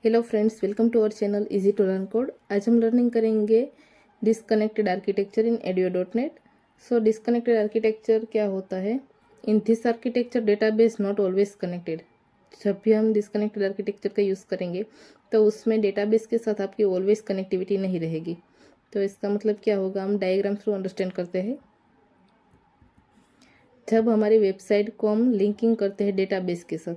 Hello friends, welcome to our channel easy to learn code. आज हम learning करेंगे disconnected architecture in ADO NET. So disconnected architecture क्या होता है? In this architecture database not always connected. जब भी हम डिस्कनेक्टेड आर्किटेक्चर का यूज़ करेंगे तो उसमें डेटाबेस के साथ आपकी ऑलवेज कनेक्टिविटी नहीं रहेगी। तो इसका मतलब क्या होगा, हम डायग्राम थ्रू अंडरस्टैंड करते हैं। जब हमारी वेबसाइट को हम लिंकिंग करते हैं डेटाबेस के साथ,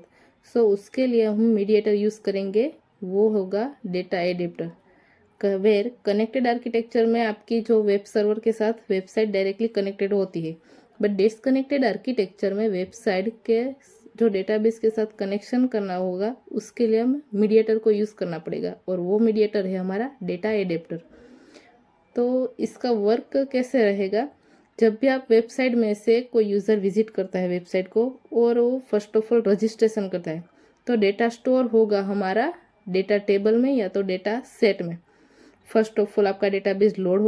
सो उसके लिए हम मीडिएटर यूज़ करेंगे, वो होगा data adapter. Where connected architecture में आपकी जो वेब सर्वर के साथ वेबसाइट डायरेक्टली कनेक्टेड होती है, बट डिस्कनेक्टेड आर्किटेक्चर में वेबसाइट के जो डेटाबेस के साथ कनेक्शन करना होगा उसके लिए हम मीडिएटर को यूज़ करना पड़ेगा, और वो मीडिएटर है हमारा डेटा एडेप्टर। तो इसका वर्क कैसे रहेगा? जब भी आप वेबसाइट में से कोई यूज़र विजिट करता है वेबसाइट को और वो फर्स्ट ऑफ ऑल रजिस्ट्रेशन करता है, तो डेटा स्टोर होगा हमारा डेटा टेबल में या तो डेटा सेट में। फर्स्ट ऑफ ऑल आपका डेटाबेस लोड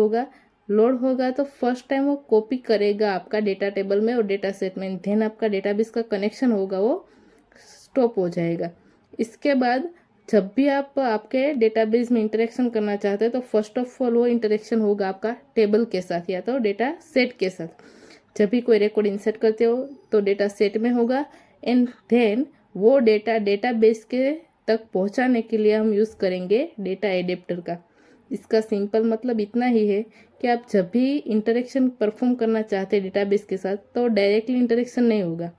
होगा तो फर्स्ट टाइम वो कॉपी करेगा आपका डेटा टेबल में और डेटा सेट में, देन आपका डेटाबेस का कनेक्शन होगा वो स्टॉप हो जाएगा। इसके बाद जब भी आप आपके डेटाबेस में इंटरेक्शन करना चाहते हैं तो फर्स्ट ऑफ ऑल वो इंटरेक्शन होगा आपका टेबल के साथ या तो डेटा सेट के साथ। जब भी कोई रिकॉर्ड इंसर्ट करते हो तो डेटा सेट में होगा, एंड देन वो डेटाबेस के तक पहुंचाने के लिए हम यूज़ करेंगे डेटा एडेप्टर का। इसका सिंपल मतलब इतना ही है कि आप जब भी इंटरेक्शन परफॉर्म करना चाहते हैं डेटाबेस के साथ तो डायरेक्टली इंटरेक्शन नहीं होगा।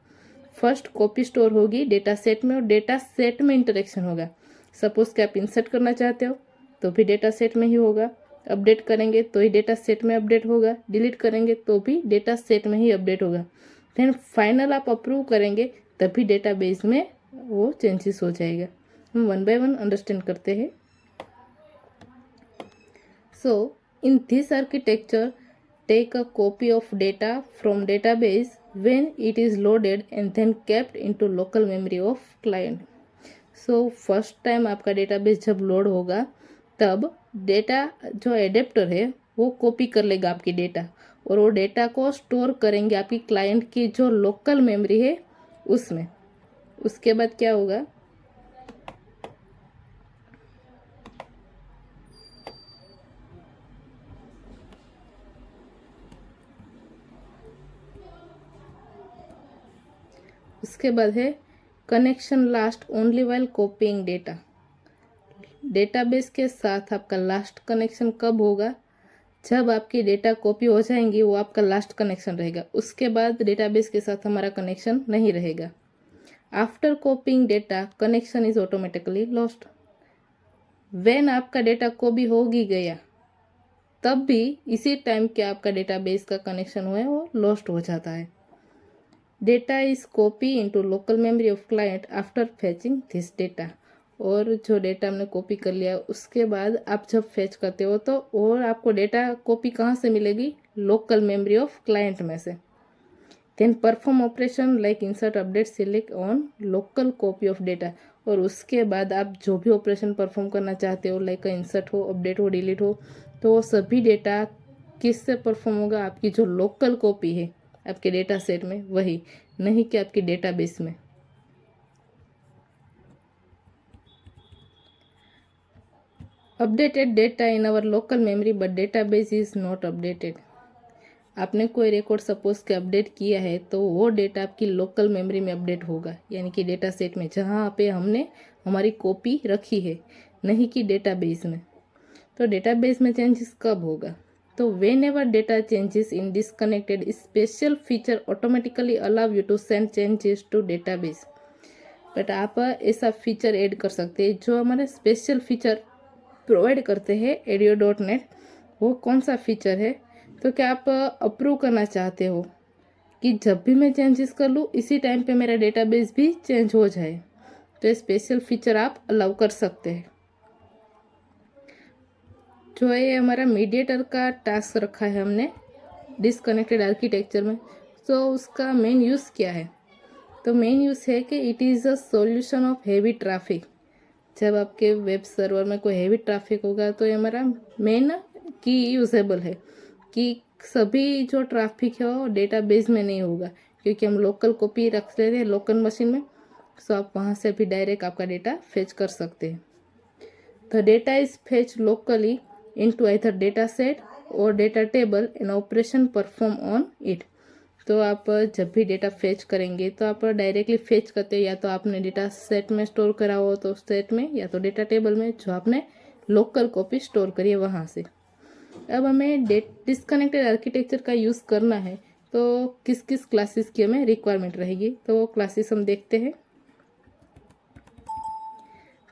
फर्स्ट कॉपी स्टोर होगी डेटा सेट में और डेटा सेट में इंटरेक्शन होगा। सपोज कि आप इंसर्ट करना चाहते हो तो भी डेटा सेट में ही होगा, अपडेट करेंगे तो ही डेटा सेट में अपडेट होगा, डिलीट करेंगे तो भी डेटा सेट में ही अपडेट होगा। देन फाइनल आप अप्रूव करेंगे तभी डेटाबेस में वो चेंजेस हो जाएगा। हम वन बाय वन अंडरस्टैंड करते हैं। So, in this architecture, take a copy of data from database when it is loaded and then kept into local memory of client. So, first time आपका database जब load होगा तब data जो adapter है वो copy कर लेगा आपकी डेटा, और वो डेटा को स्टोर करेंगे आपकी क्लाइंट की जो लोकल मेमोरी है उसमें। उसके बाद क्या होगा, उसके बाद है connection last only while copying data. Database के साथ आपका लास्ट कनेक्शन कब होगा? जब आपकी डेटा कॉपी हो जाएंगी वो आपका लास्ट कनेक्शन रहेगा, उसके बाद डेटाबेस के साथ हमारा कनेक्शन नहीं रहेगा। After copying data connection is automatically lost. When आपका डेटा कॉपी हो ही गया तब भी इसी टाइम के आपका डेटाबेस का कनेक्शन हुआ है वो लॉस्ट हो जाता है। Data is copy into local memory of client after fetching this data. और जो डेटा हमने कॉपी कर लिया उसके बाद आप जब फेच करते हो तो और आपको डेटा कॉपी कहाँ से मिलेगी? लोकल मेमोरी ऑफ क्लाइंट में से। Then perform operation like insert update select on local copy of data. और उसके बाद आप जो भी ऑपरेशन परफॉर्म करना चाहते हो, लाइक इंसर्ट हो, अपडेट हो, डिलीट हो, तो वो सभी डेटा किससे परफॉर्म होगा? आपकी जो लोकल कॉपी है आपके डेटा सेट में वही, नहीं कि आपकी डेटाबेस में। Updated data in our local memory but database is not updated. आपने कोई रिकॉर्ड सपोज के अपडेट किया है तो वो डेटा आपकी लोकल मेमोरी में अपडेट होगा, यानी कि डेटा सेट में जहाँ पे हमने हमारी कॉपी रखी है, नहीं कि डेटाबेस में। तो डेटाबेस में चेंजेस कब होगा? तो whenever data changes in disconnected special feature automatically allow you to send changes to database. But आप ऐसा फीचर ऐड कर सकते हैं जो हमारे स्पेशल फीचर प्रोवाइड करते हैं एडियो.नेट। वो कौन सा फीचर है? तो क्या आप अप्रूव करना चाहते हो कि जब भी मैं चेंजेस कर लूँ इसी टाइम पे मेरा डेटाबेस भी चेंज हो जाए, तो ये स्पेशल फीचर आप अलाउ कर सकते हैं। जो ये हमारा मीडिएटर का टास्क रखा है हमने डिस्कनेक्टेड आर्किटेक्चर में, तो उसका मेन यूज़ क्या है? तो मेन यूज़ है कि it is a solution of heavy traffic. जब आपके वेब सर्वर में कोई हेवी ट्रैफिक होगा तो ये हमारा मेन की यूजेबल है कि सभी जो ट्रैफिक है वो डेटाबेस में नहीं होगा, क्योंकि हम लोकल कॉपी रख लेते हैं लोकल मशीन में। सो आप वहाँ से भी डायरेक्ट आपका डेटा फेच कर सकते हैं। The data is fetch locally into either data set और data table and operation perform on it. तो आप जब भी डेटा फेच करेंगे तो आप डायरेक्टली फेच करते हो, या तो आपने डेटा सेट में स्टोर करा हो तो सेट में, या तो डेटा टेबल में जो आपने लोकल कॉपी स्टोर करी है वहाँ से। अब हमें डिस्कनेक्टेड आर्किटेक्चर का यूज़ करना है तो किस किस क्लासेस की हमें रिक्वायरमेंट रहेगी, तो वो क्लासेस हम देखते हैं।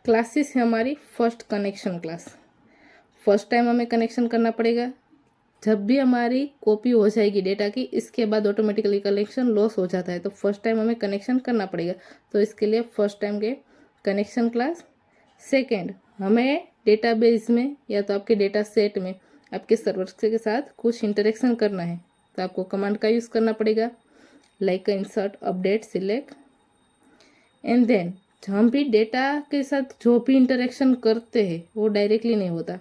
क्लासेस है हमारी first connection class. First time हमें कनेक्शन करना पड़ेगा। जब भी हमारी कॉपी हो जाएगी डेटा की, इसके बाद ऑटोमेटिकली कनेक्शन लॉस हो जाता है, तो फर्स्ट टाइम हमें कनेक्शन करना पड़ेगा। तो इसके लिए फर्स्ट टाइम के कनेक्शन क्लास। सेकेंड, हमें डेटाबेस में या तो आपके डेटा सेट में आपके सर्वर के साथ कुछ इंटरेक्शन करना है, तो आपको कमांड का यूज़ करना पड़ेगा, like insert, update, select. And then हम भी डेटा के साथ जो भी इंटरेक्शन करते हैं वो डायरेक्टली नहीं होता।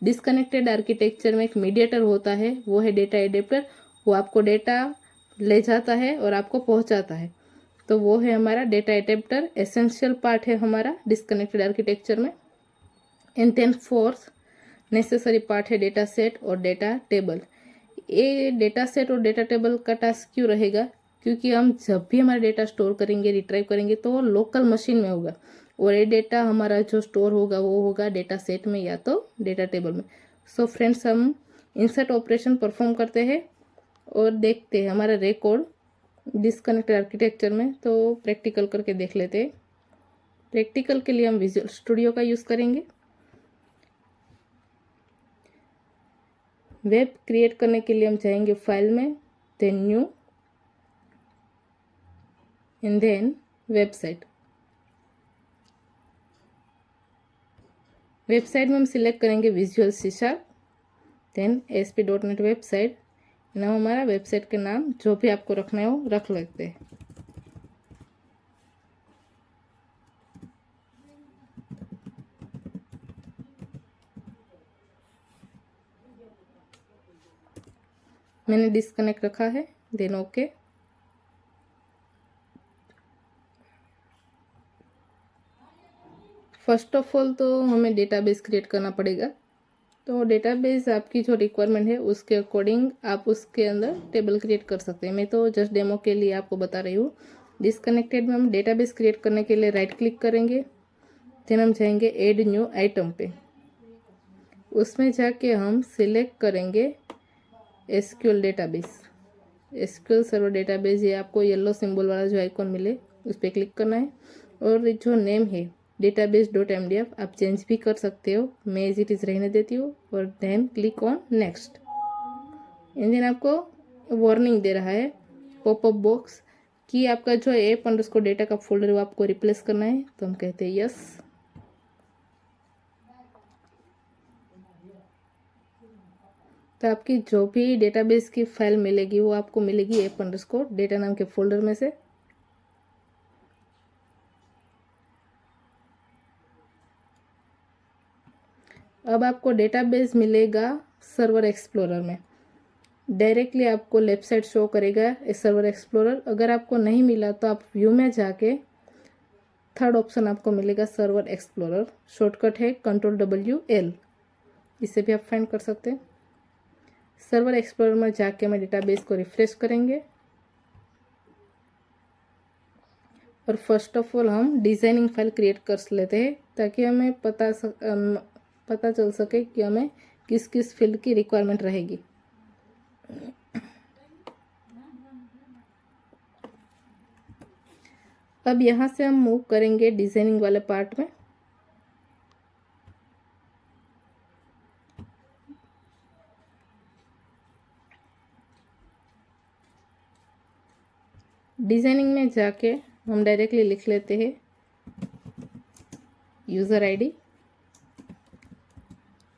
डिस्कनेक्टेड आर्किटेक्चर में एक मीडिएटर होता है, वो है डेटा एडेप्टर। वो आपको डेटा ले जाता है और आपको पहुंचाता है, तो वो है हमारा डेटा एडेप्टर। एसेंशियल पार्ट है हमारा डिस्कनेक्टेड आर्किटेक्चर में। And then fourth necessary part है डेटा सेट और डेटा टेबल। ये डेटा सेट और डेटा टेबल का टास्क क्यों रहेगा, क्योंकि हम जब भी हमारा डेटा स्टोर करेंगे, रिट्राइव करेंगे, तो वो लोकल मशीन में होगा, और ये डेटा हमारा जो स्टोर होगा वो होगा डेटा सेट में या तो डेटा टेबल में। सो फ्रेंड्स, हम इंसर्ट ऑपरेशन परफॉर्म करते हैं और देखते हैं हमारा रिकॉर्ड डिस्कनेक्टेड आर्किटेक्चर में। तो प्रैक्टिकल करके देख लेते हैं। प्रैक्टिकल के लिए हम विजुअल स्टूडियो का यूज़ करेंगे। वेब क्रिएट करने के लिए हम जाएंगे फाइल में, then new, and then website. Website में हम सिलेक्ट करेंगे visual C#, then ASP.NET website. नाम हमारा वेबसाइट के नाम जो भी आपको रखना है वो रख लेते हैं। मैंने डिस्कनेक्ट रखा है, then okay. First of all तो हमें डेटाबेस क्रिएट करना पड़ेगा। तो डेटाबेस आपकी जो रिक्वायरमेंट है उसके अकॉर्डिंग आप उसके अंदर टेबल क्रिएट कर सकते हैं। मैं तो जस्ट डेमो के लिए आपको बता रही हूँ। डिस्कनेक्टेड में हम डेटाबेस क्रिएट करने के लिए राइट क्लिक करेंगे, देन हम जाएंगे ऐड न्यू आइटम पे। उसमें जाके हम सिलेक्ट करेंगे SQL database, SQL server database. ये आपको येलो सिंबल वाला जो आइकॉन मिले उस पर क्लिक करना है, और जो नेम है database.mdf आप चेंज भी कर सकते हो, मैं एज इट इज़ रहने देती हूँ, और then click on next. And then आपको वार्निंग दे रहा है पॉपअप बॉक्स कि आपका जो app_data का फोल्डर है वो आपको रिप्लेस करना है, तो हम कहते हैं यस। तो आपकी जो भी डेटाबेस की फाइल मिलेगी वो आपको मिलेगी app_data नाम के फोल्डर में से। अब आपको डेटाबेस मिलेगा सर्वर एक्सप्लोरर में। डायरेक्टली आपको लेफ्ट साइड शो करेगा सर्वर एक्सप्लोरर। अगर आपको नहीं मिला तो आप व्यू में जाके थर्ड ऑप्शन आपको मिलेगा सर्वर एक्सप्लोरर। शॉर्टकट है Ctrl+L, इसे भी आप फाइंड कर सकते हैं। सर्वर एक्सप्लोरर में जाके हम डेटाबेस को रिफ्रेश करेंगे, और फर्स्ट ऑफ ऑल हम डिज़ाइनिंग फाइल क्रिएट कर लेते हैं, ताकि हमें पता चल सके कि हमें किस किस फील्ड की रिक्वायरमेंट रहेगी। अब यहाँ से हम मूव करेंगे डिज़ाइनिंग वाले पार्ट में। डिज़ाइनिंग में जाके हम डायरेक्टली लिख लेते हैं user ID,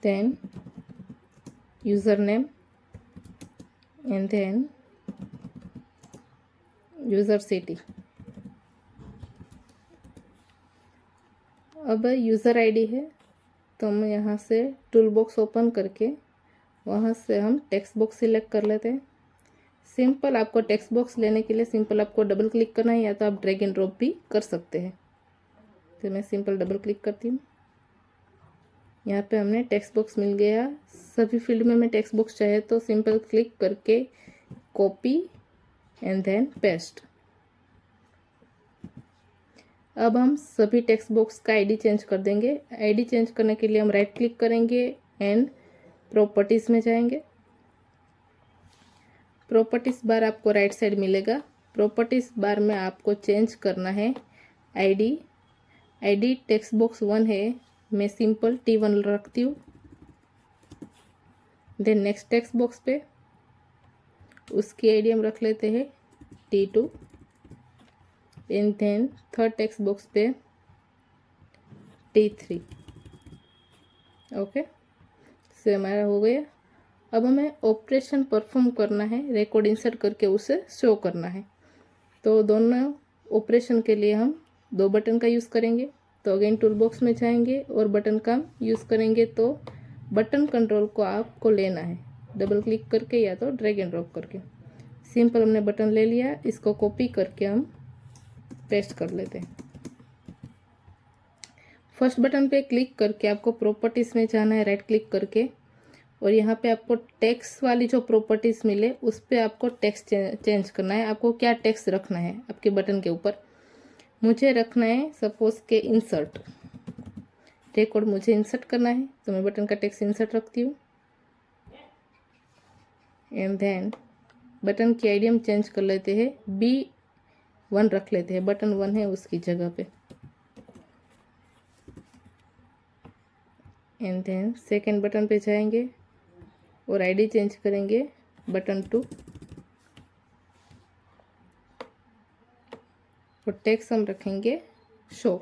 then user name, and then user city. अब यूज़र ID है तो हम यहाँ से टूल बॉक्स ओपन करके वहाँ से हम टेक्स्ट बॉक्स सिलेक्ट कर लेते हैं। सिंपल आपको टेक्स्ट बॉक्स लेने के लिए सिंपल आपको डबल क्लिक करना है, या तो आप ड्रैग एंड ड्रॉप भी कर सकते हैं। तो मैं सिंपल डबल क्लिक करती हूँ। यहाँ पे हमने टेक्स्ट बॉक्स मिल गया। सभी फील्ड में मैं टेक्स्ट बॉक्स चाहे तो सिंपल क्लिक करके कॉपी एंड देन पेस्ट। अब हम सभी टेक्स्ट बॉक्स का आईडी चेंज कर देंगे। आईडी चेंज करने के लिए हम राइट क्लिक करेंगे एंड प्रॉपर्टीज़ में जाएंगे। प्रॉपर्टीज़ बार आपको राइट साइड मिलेगा। प्रॉपर्टीज़ बार में आपको चेंज करना है आईडी। आईडी टेक्स्ट बॉक्स 1 है, मैं सिंपल T1 रखती हूँ। देन नेक्स्ट टेक्स्ट बॉक्स पे उसकी आईडी हम रख लेते हैं T2 and then third text box पे T3। ओके, से हमारा हो गया। अब हमें ऑपरेशन परफॉर्म करना है, रिकॉर्ड इंसर्ट करके उसे शो करना है। तो दोनों ऑपरेशन के लिए हम 2 बटन का यूज़ करेंगे। तो अगेन टूल बॉक्स में जाएंगे और बटन का यूज़ करेंगे। तो बटन कंट्रोल को आपको लेना है डबल क्लिक करके या तो ड्रैग एंड ड्रॉप करके। सिंपल हमने बटन ले लिया, इसको कॉपी करके हम पेस्ट कर लेते हैं। फर्स्ट बटन पे क्लिक करके आपको प्रॉपर्टीज़ में जाना है राइट क्लिक करके, और यहाँ पे आपको टेक्स्ट वाली जो प्रॉपर्टीज़ मिले उस पर आपको टेक्स्ट चेंज करना है। आपको क्या टेक्स्ट रखना है आपके बटन के ऊपर। मुझे रखना है सपोज के इंसर्ट, रिकॉर्ड मुझे इंसर्ट करना है, तो मैं बटन का टेक्स्ट इंसर्ट रखती हूँ एंड देन बटन की आईडी हम चेंज कर लेते हैं, B1 रख लेते हैं, बटन 1 है उसकी जगह पे। एंड देन सेकेंड बटन पे जाएंगे और आईडी चेंज करेंगे बटन 2 और टेक्स्ट हम रखेंगे शो।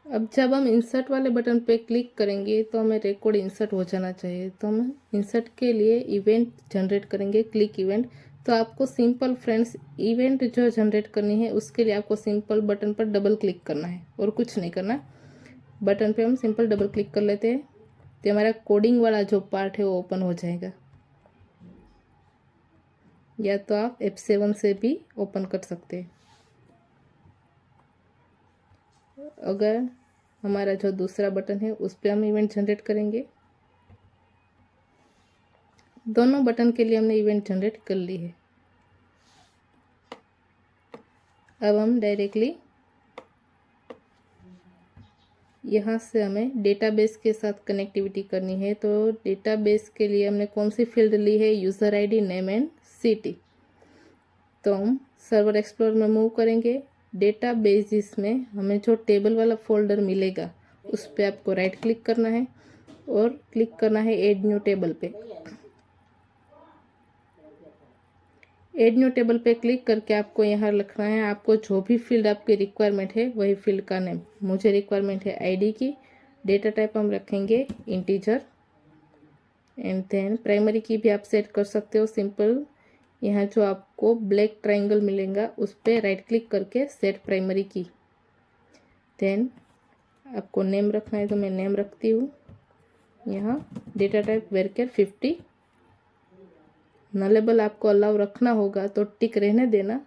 अब जब हम इंसर्ट वाले बटन पे क्लिक करेंगे तो हमें रिकॉर्ड इंसर्ट हो जाना चाहिए। तो हम इंसर्ट के लिए इवेंट जनरेट करेंगे, क्लिक इवेंट। तो आपको सिंपल फ्रेंड्स इवेंट जो जनरेट करनी है उसके लिए आपको सिंपल बटन पर डबल क्लिक करना है और कुछ नहीं करना। बटन पे हम सिंपल डबल क्लिक कर लेते हैं तो हमारा कोडिंग वाला जो पार्ट है वो ओपन हो जाएगा, या तो आप F7 से भी ओपन कर सकते हैं। अगर हमारा जो दूसरा बटन है उस पर हम इवेंट जनरेट करेंगे। दोनों बटन के लिए हमने इवेंट जनरेट कर ली है। अब हम डायरेक्टली यहाँ से हमें डेटाबेस के साथ कनेक्टिविटी करनी है। तो डेटाबेस के लिए हमने कौन सी फील्ड ली है, user ID, name and city. तो हम सर्वर एक्सप्लोरर में मूव करेंगे। डेटाबेसिस में हमें जो टेबल वाला फोल्डर मिलेगा उस पर आपको राइट क्लिक करना है और क्लिक करना है ऐड न्यू टेबल पे। ऐड न्यू टेबल पे क्लिक करके आपको यहाँ लिखना है आपको जो भी फील्ड आपकी रिक्वायरमेंट है वही फील्ड का नेम। मुझे रिक्वायरमेंट है आईडी की। डेटा टाइप हम रखेंगे इंटीजर एंड देन प्राइमरी की भी आप सेट कर सकते हो सिंपल। यहाँ जो आपको ब्लैक ट्रायंगल मिलेगा उस पर राइट क्लिक करके सेट प्राइमरी की। देन आपको नेम रखना है तो मैं नेम रखती हूँ यहाँ। Data type varchar 50। नलेबल आपको अलाउ रखना होगा तो टिक रहने देना,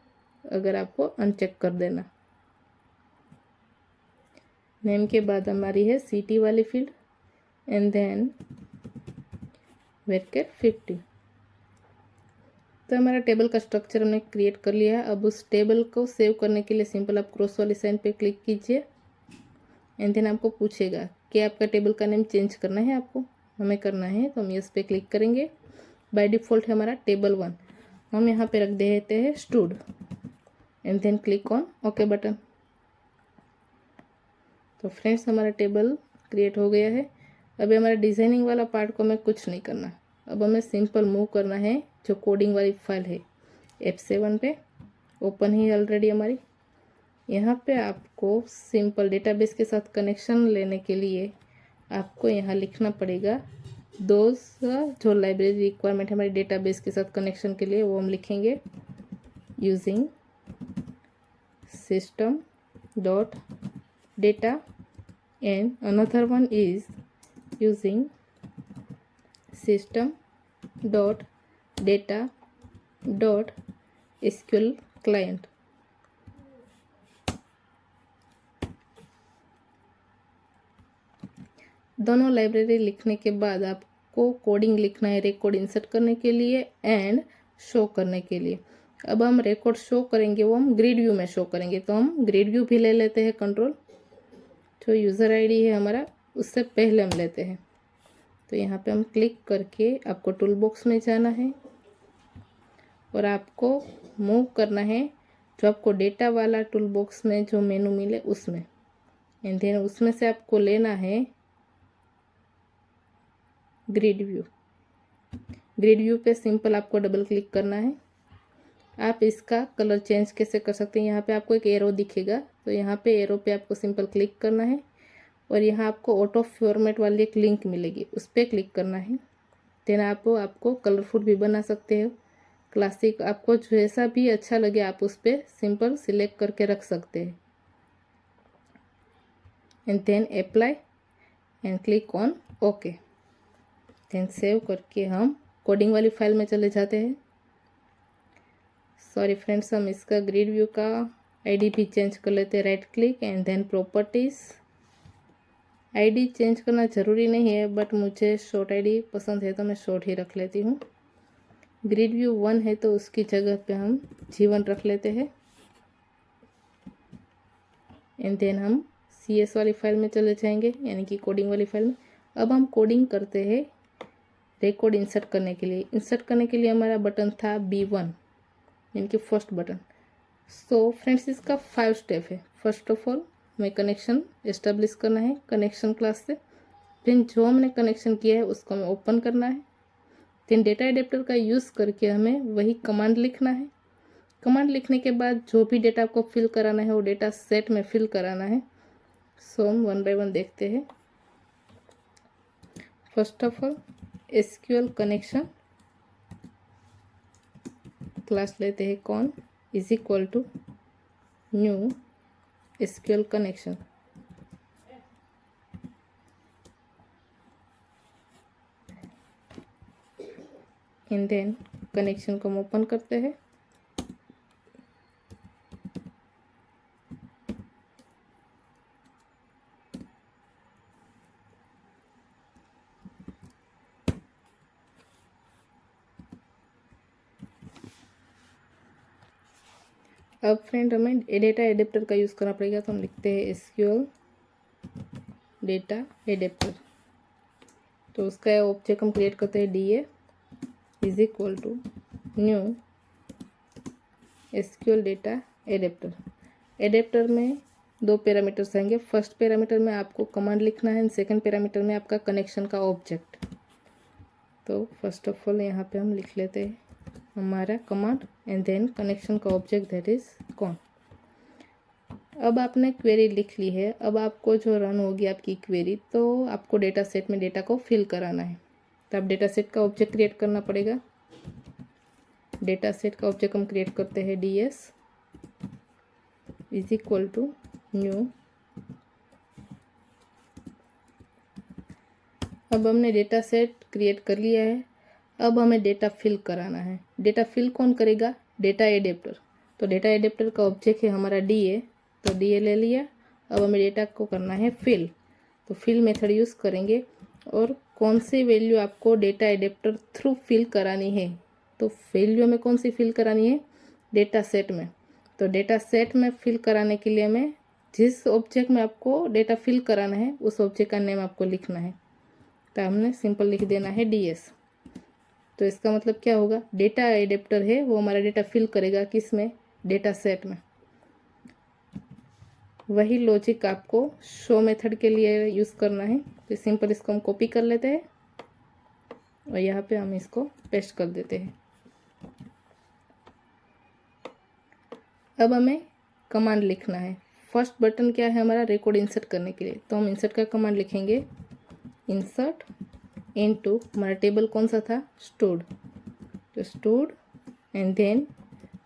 अगर आपको अनचेक कर देना। नेम के बाद हमारी है सिटी वाली फील्ड एंड देन वेरकेर 50। तो हमारा टेबल का स्ट्रक्चर हमने क्रिएट कर लिया है। अब उस टेबल को सेव करने के लिए सिंपल आप क्रॉस वाली साइन पे क्लिक कीजिए एंड देन आपको पूछेगा कि आपका टेबल का नेम चेंज करना है, आपको हमें करना है तो हम यस पे क्लिक करेंगे। बाय डिफ़ॉल्ट है हमारा टेबल 1, हम यहाँ पे रख देते हैं stud and then click on okay button. तो फ्रेंड्स हमारा टेबल क्रिएट हो गया है। अभी हमारा डिज़ाइनिंग वाला पार्ट को हमें कुछ नहीं करना। अब हमें सिंपल मूव करना है जो कोडिंग वाली फाइल है F7 पे, ओपन ही ऑलरेडी हमारी। यहाँ पे आपको सिंपल डेटाबेस के साथ कनेक्शन लेने के लिए आपको यहाँ लिखना पड़ेगा जो लाइब्रेरी रिक्वायरमेंट है हमारी डेटाबेस के साथ कनेक्शन के लिए, वो हम लिखेंगे using system dot data and another one is using system dot data dot SQL client। दोनों लाइब्रेरी लिखने के बाद आपको कोडिंग लिखना है रिकॉर्ड इंसर्ट करने के लिए एंड शो करने के लिए। अब हम रिकॉर्ड शो करेंगे वो हम ग्रिड व्यू में शो करेंगे, तो हम ग्रिड व्यू भी ले लेते हैं कंट्रोल। जो यूज़र आईडी है हमारा उससे पहले हम लेते हैं, तो यहाँ पे हम क्लिक करके आपको टूल बॉक्स में जाना है और आपको मूव करना है जो आपको डेटा वाला टूल बॉक्स में जो मेनू मिले उसमें, एंड देन उसमें से आपको लेना है ग्रिड व्यू। ग्रिड व्यू पे सिंपल आपको डबल क्लिक करना है। आप इसका कलर चेंज कैसे कर सकते हैं, यहाँ पे आपको एक एरो दिखेगा, तो यहाँ पे एरो पे आपको सिंपल क्लिक करना है और यहाँ आपको ऑटो फॉर्मेट वाली एक लिंक मिलेगी, उस पर क्लिक करना है। देन आपको कलरफुल भी बना सकते हो, क्लासिक, आपको जैसा भी अच्छा लगे आप उस पर सिंपल सिलेक्ट करके रख सकते हैं। And then apply and click on okay. Then save करके हम कोडिंग वाली फाइल में चले जाते हैं। सॉरी फ्रेंड्स, हम इसका ग्रिड व्यू का आईडी भी चेंज कर लेते हैं। Right click and then properties. ID change करना ज़रूरी नहीं है, बट मुझे शॉर्ट आईडी पसंद है तो मैं शॉर्ट ही रख लेती हूँ। ग्रिड व्यू 1 है तो उसकी जगह पे हम G1 रख लेते हैं। एंड देन हम CS वाली फाइल में चले जाएंगे, यानी कि कोडिंग वाली फाइल में। अब हम कोडिंग करते हैं रिकॉर्ड इंसर्ट करने के लिए। इंसर्ट करने के लिए हमारा बटन था B1, यानी कि फर्स्ट बटन। सो फ्रेंड्स, इसका 5 स्टेप है। फर्स्ट ऑफ ऑल हमें कनेक्शन एस्टेब्लिश करना है कनेक्शन क्लास से। फिर जो हमने कनेक्शन किया है उसको हमें ओपन करना है। फिर डेटा एडेप्टर का यूज़ करके हमें वही कमांड लिखना है। कमांड लिखने के बाद जो भी डेटा आपको फिल कराना है वो डेटा सेट में फिल कराना है। सो हम 1 बाय 1 देखते हैं। First of all SQL connection class लेते हैं con is equal to new SQL connection. And then connection को हम ओपन करते हैं। अब फ्रेंड हमें डेटा एडेप्टर का यूज़ करना पड़ेगा, तो हम लिखते हैं SQL डेटा एडेप्टर। तो उसका ऑब्जेक्ट हम क्रिएट करते हैं DA is equal to new SQL data adapter. Adapter में 2 पैरामीटर्स आएंगे। फर्स्ट पैरामीटर में आपको कमांड लिखना है, सेकंड पैरामीटर में आपका कनेक्शन का ऑब्जेक्ट। तो फर्स्ट ऑफ ऑल यहाँ पे हम लिख लेते हैं हमारा कमांड एंड देन कनेक्शन का ऑब्जेक्ट दैट इज कौन। अब आपने क्वेरी लिख ली है। अब आपको जो रन होगी आपकी क्वेरी, तो आपको डेटा सेट में डेटा को फिल कराना है। तो आप डेटा सेट का ऑब्जेक्ट क्रिएट करना पड़ेगा। डेटा सेट का ऑब्जेक्ट हम क्रिएट करते हैं DS is equal to new. अब हमने डेटा सेट क्रिएट कर लिया है। अब हमें डेटा फिल कराना है। डेटा फिल कौन करेगा? Data adapter. तो डेटा एडेप्टर का ऑब्जेक्ट है हमारा DA, तो DA ले लिया। अब हमें डेटा को करना है फिल, तो फिल मेथड यूज़ करेंगे। और कौन सी वैल्यू आपको डेटा एडेप्टर थ्रू फिल करानी है, तो वैल्यू में कौन सी फिल करानी है? डेटा सेट में। तो डेटा सेट में फिल कराने के लिए हमें जिस ऑब्जेक्ट में आपको डेटा फिल कराना है उस ऑब्जेक्ट का नेम आपको लिखना है। तो हमने सिंपल लिख देना है DS। तो इसका मतलब क्या होगा? डेटा एडेप्टर है वो हमारा डेटा फिल करेगा किस में? डेटा सेट में। वही लॉजिक आपको शो मेथड के लिए यूज़ करना है। तो सिंपल इसको हम कॉपी कर लेते हैं और यहाँ पे हम इसको पेस्ट कर देते हैं। अब हमें कमांड लिखना है। फर्स्ट बटन क्या है हमारा? रिकॉर्ड इंसर्ट करने के लिए। तो हम इंसर्ट का कमांड लिखेंगे इंसर्ट इनटू, हमारा टेबल कौन सा था? स्टूड। तो stud and then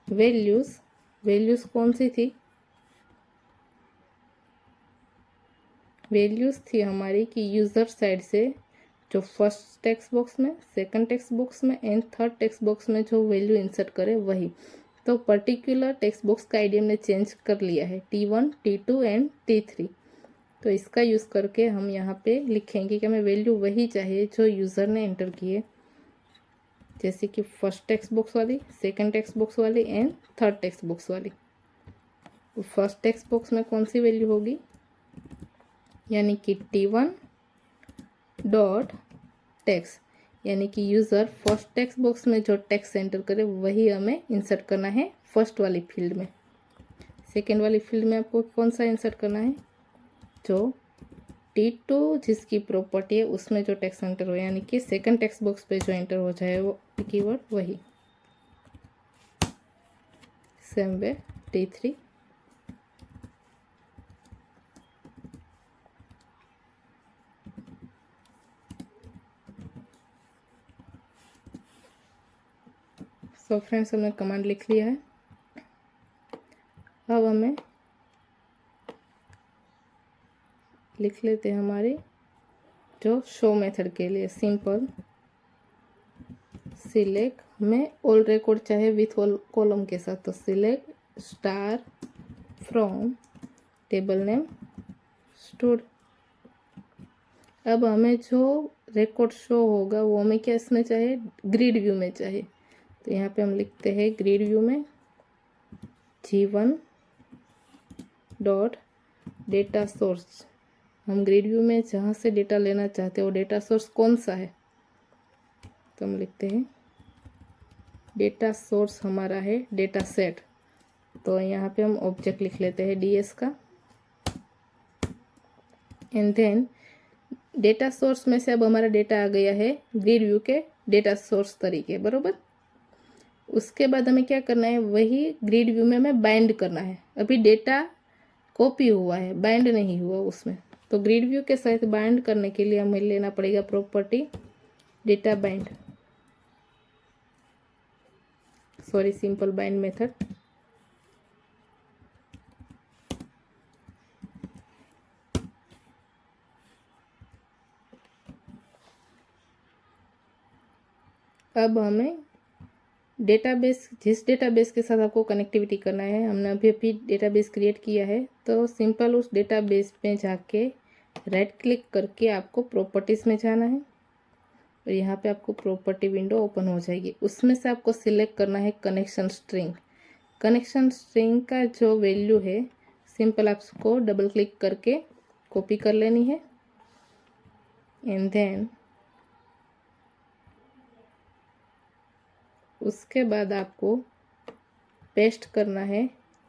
values. Values कौन सी थी? वैल्यूज़ थी हमारी कि यूज़र साइड से जो फर्स्ट टेक्स्ट बॉक्स में, सेकंड टेक्स्ट बॉक्स में एंड थर्ड टेक्स्ट बॉक्स में जो वैल्यू इंसर्ट करे वही। तो पर्टिकुलर टेक्स्ट बॉक्स का आईडी हमने चेंज कर लिया है, T1, T2 एंड T3। तो इसका यूज़ करके हम यहाँ पे लिखेंगे कि हमें वैल्यू वही चाहिए जो यूज़र ने एंटर की है, जैसे कि फर्स्ट टेक्स्ट बॉक्स वाली, सेकंड टेक्स्ट बॉक्स वाली एंड थर्ड टेक्स्ट बॉक्स वाली। तो फर्स्ट टेक्स्ट बॉक्स में कौन सी वैल्यू होगी, यानी कि T1 डॉट टेक्स्ट, यानी कि यूज़र फर्स्ट टेक्स्ट बॉक्स में जो टेक्स्ट एंटर करे वही हमें इंसर्ट करना है फर्स्ट वाली फील्ड में। सेकेंड वाली फील्ड में आपको कौन सा इंसर्ट करना है, जो T2 जिसकी प्रॉपर्टी है उसमें जो टेक्स्ट एंटर हो, यानी कि सेकंड टेक्स्ट बॉक्स पे जो एंटर हो जाए वो कीवर्ड वही। Same way T3। So friends, हमने कमांड लिख लिया है। अब हमें लिख लेते हैं हमारे जो शो मेथड के लिए, सिंपल सिलेक्ट, हमें ऑल रिकॉर्ड चाहे विथ ऑल कॉलम के साथ, तो select star from table name stood. अब हमें जो रिकॉर्ड शो होगा वो हमें क्या इसमें चाहिए, ग्रिड व्यू में चाहिए। तो यहाँ पे हम लिखते हैं ग्रिड व्यू में G1 डॉट डेटा सोर्स। हम ग्रिड व्यू में जहाँ से डेटा लेना चाहते हैं वो डेटा सोर्स कौन सा है, तो हम लिखते हैं डेटा सोर्स हमारा है डेटा सेट। तो यहाँ पे हम ऑब्जेक्ट लिख लेते हैं DS का, एंड देन डेटा सोर्स में से अब हमारा डेटा आ गया है ग्रिड व्यू के डेटा सोर्स तरीके, बरोबर। उसके बाद हमें क्या करना है, वही ग्रिड व्यू में हमें बाइंड करना है। अभी डेटा कॉपी हुआ है, बाइंड नहीं हुआ उसमें। तो ग्रिड व्यू के साथ बाइंड करने के लिए हमें लेना पड़ेगा property data bind, sorry simple bind method. अब हमें डेटाबेस, जिस डेटाबेस के साथ आपको कनेक्टिविटी करना है, हमने अभी डेटाबेस क्रिएट किया है, तो सिंपल उस डेटाबेस में जाके राइट क्लिक करके आपको प्रॉपर्टीज़ में जाना है और यहाँ पे आपको प्रॉपर्टी विंडो ओपन हो जाएगी। उसमें से आपको सिलेक्ट करना है कनेक्शन स्ट्रिंग। कनेक्शन स्ट्रिंग का जो वैल्यू है सिंपल आपको डबल क्लिक करके कॉपी कर लेनी है, एंड देन उसके बाद आपको पेस्ट करना है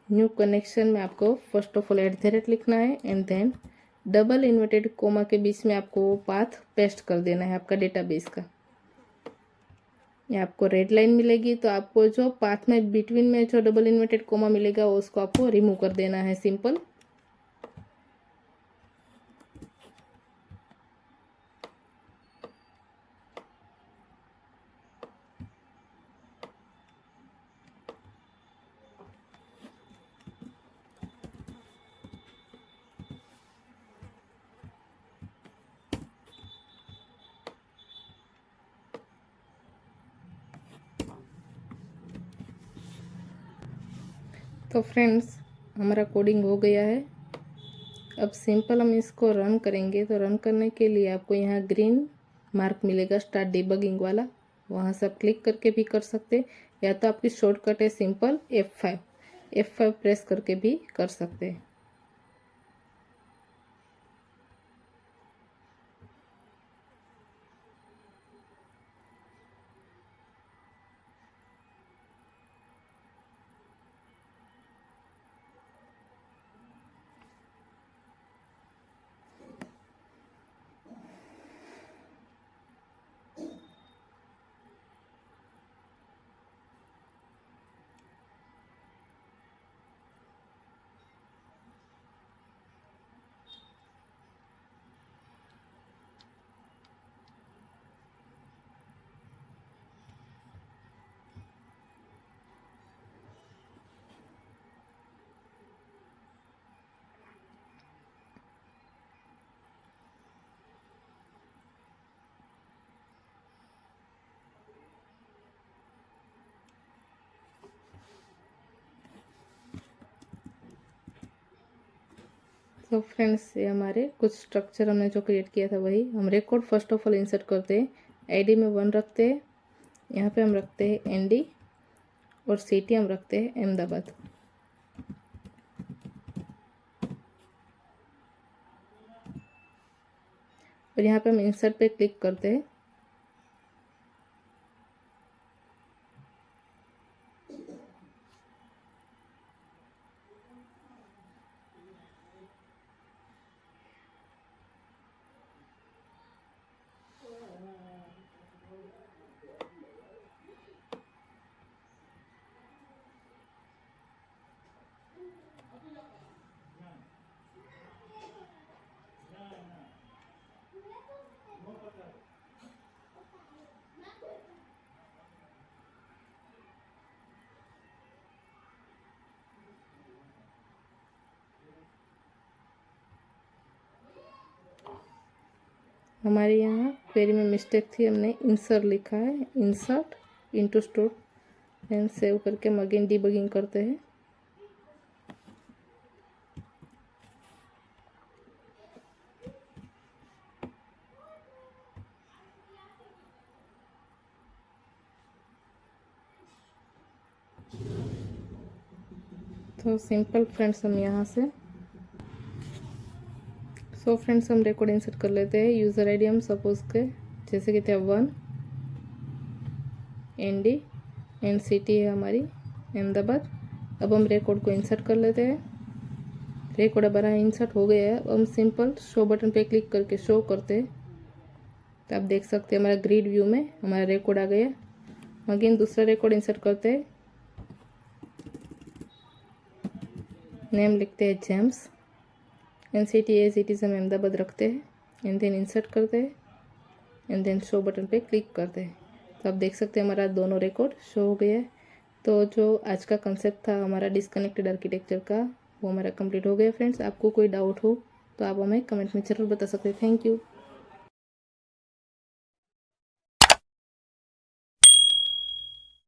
न्यू कनेक्शन में। आपको फर्स्ट ऑफ ऑल @ लिखना है and then double inverted comma के बीच में आपको वो पाथ पेस्ट कर देना है आपका डेटाबेस का। ये आपको रेड लाइन मिलेगी, तो आपको जो पाथ में बिटवीन में जो डबल इन्वर्टेड कोमा मिलेगा उसको आपको रिमूव कर देना है, सिंपल। तो फ्रेंड्स, हमारा कोडिंग हो गया है। अब सिंपल हम इसको रन करेंगे। तो रन करने के लिए आपको यहाँ ग्रीन मार्क मिलेगा स्टार्ट डिबगिंग वाला, वहाँ से आप क्लिक करके भी कर सकते हैं, या तो आपकी शॉर्टकट है सिंपल F5 प्रेस करके भी कर सकते हैं। सो फ्रेंड्स, ये हमारे कुछ स्ट्रक्चर हमने जो क्रिएट किया था वही हम record first of all insert करते हैं। आईडी में 1 रखते हैं, यहाँ पे हम रखते हैं एनडी और सिटी हम रखते हैं अहमदाबाद। और यहाँ पे हम इंसर्ट पे क्लिक करते हैं। हमारे यहाँ क्वेरी में मिस्टेक थी, हमने इंसर्ट लिखा है, insert into store and save करके हम अगेन डीबगिंग करते हैं। तो सिंपल फ्रेंड्स, हम यहाँ से फ्रेंड्स हम रिकॉर्ड इंसर्ट कर लेते हैं। यूज़र आईडी हम सपोज के जैसे कि थे 1, एनडी एंड सिटी है हमारी अहमदाबाद। अब हम रिकॉर्ड को इंसर्ट कर लेते हैं। रिकॉर्ड हमारा इंसर्ट हो गया है। अब हम सिंपल शो बटन पे क्लिक करके शो करते हैं, तो आप देख सकते हैं हमारा ग्रिड व्यू में हमारा रिकॉर्ड आ गया। अगेन दूसरा रिकॉर्ड इंसर्ट करते हैं, नेम लिखते हैं James and city as it is हम अहमदाबाद रखते हैं एंड देन इंसर्ट करते हैं एंड देन शो बटन पे क्लिक करते हैं। तो आप देख सकते हैं हमारा दोनों रिकॉर्ड शो हो गया है। तो जो आज का कंसेप्ट था हमारा डिस्कनेक्टेड आर्किटेक्चर का, वो हमारा कंप्लीट हो गया फ्रेंड्स। आपको कोई डाउट हो तो आप हमें कमेंट में ज़रूर बता सकते हैं। Thank you.